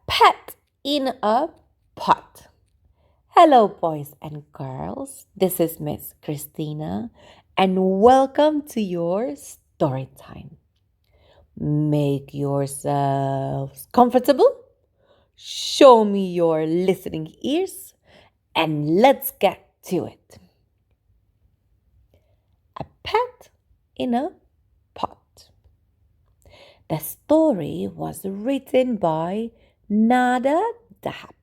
Pet in a pot. Hello, boys and girls. This is Miss Christina, and welcome to your story time. Make yourselves comfortable, show me your listening ears, and let's get to it. A pet in a pot. The story was written by Nada Dahab.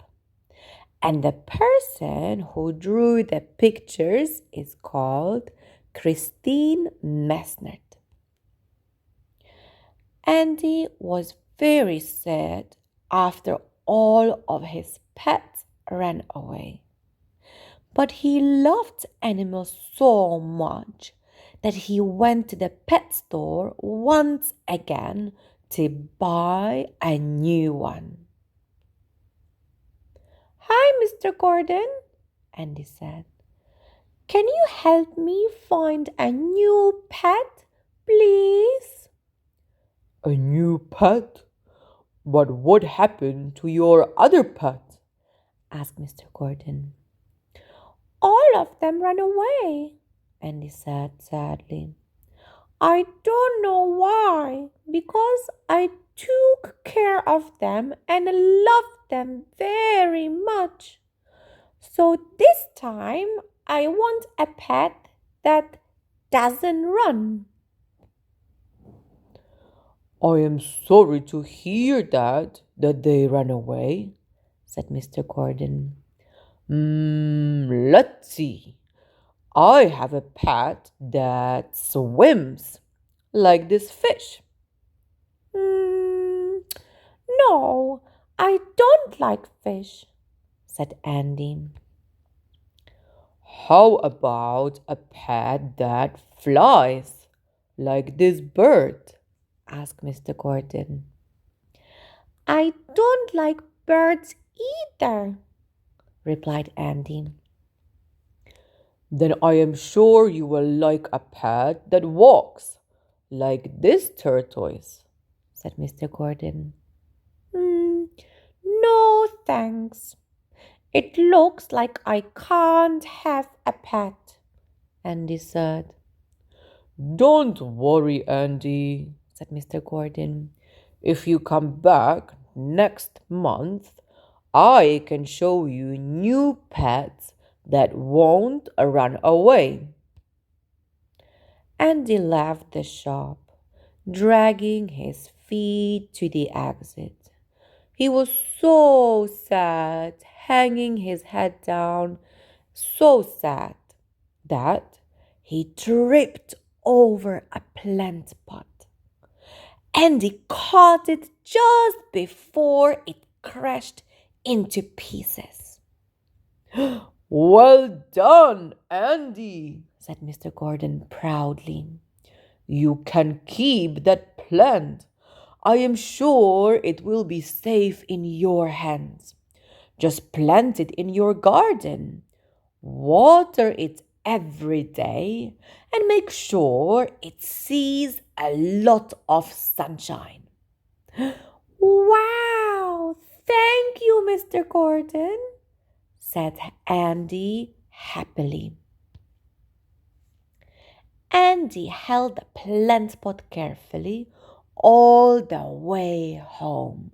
And the person who drew the pictures is called Christine Messnert. Andy was very sad after all of his pets ran away. But he loved animals so much that he went to the pet store once again to buy a new one. Hi, Mr. Gordon, Andy said. Can you help me find a new pet, please? A new pet? But what happened to your other pet? Asked Mr. Gordon. All of them ran away, Andy said sadly. I don't know why, because I took care of them and loved them very much. So this time I want a pet that doesn't run. I am sorry to hear that they ran away, said Mr. Gordon. Let's see. I have a pet that swims like this fish. No, I don't like fish, said Andy. How about a pet that flies like this bird? Asked Mr. Gordon. I don't like birds either, replied Andy. Then I am sure you will like a pet that walks like this tortoise, said Mr. Gordon. No, thanks. It looks like I can't have a pet, Andy said. Don't worry, Andy, said Mr. Gordon. If you come back next month, I can show you new pets that won't run away. Andy left the shop, dragging his feet to the exit. He was so sad, hanging his head down, so sad that he tripped over a plant pot. Andy caught it just before it crashed into pieces. Well done, Andy, said Mr. Gordon proudly. You can keep that plant. I am sure it will be safe in your hands. Just plant it in your garden. Water it every day and make sure it sees a lot of sunshine. Wow! Thank you, Mr. Gordon, said Andy happily. Andy held the plant pot carefully all the way home,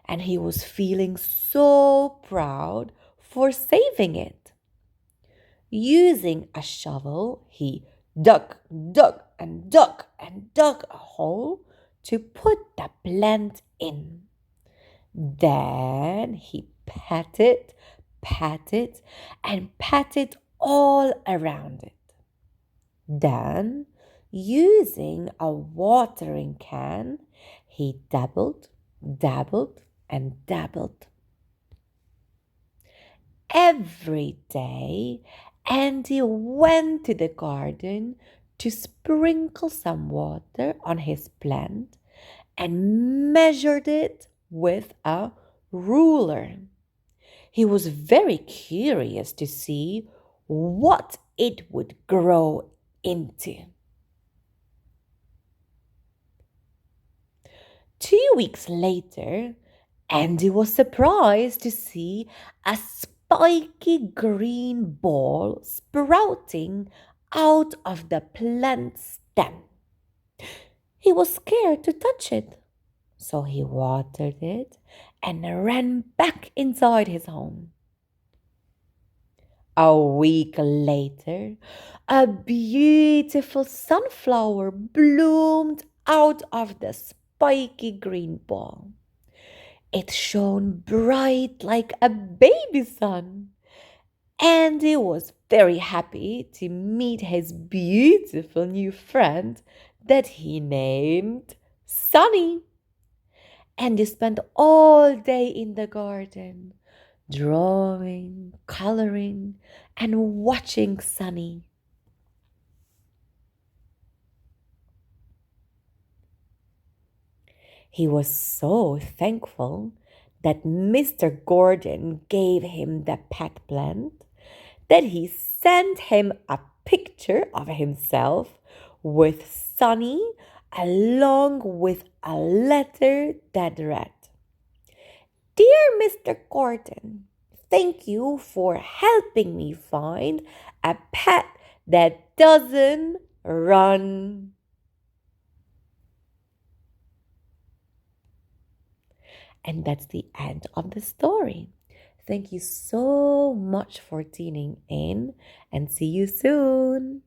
and he was feeling so proud for saving it. Using a shovel, he dug and dug a hole to put the plant in. Then he patted and patted all around it. Then, using a watering can, he dabbled and dabbled. Every day, Andy went to the garden to sprinkle some water on his plant and measured it with a ruler. He was very curious to see what it would grow into. 2 weeks later, Andy was surprised to see a spiky green ball sprouting out of the plant stem. He was scared to touch it, so he watered it and ran back inside his home. A week later, a beautiful sunflower bloomed out of the spiky green ball. It shone bright like a baby sun. Andy was very happy to meet his beautiful new friend that he named Sunny. Andy spent all day in the garden, drawing, coloring, and watching Sunny. He was so thankful that Mr. Gordon gave him the pet plant that he sent him a picture of himself with Sunny along with a letter that read, Dear Mr. Gordon, thank you for helping me find a pet that doesn't run. And that's the end of the story. Thank you so much for tuning in and see you soon.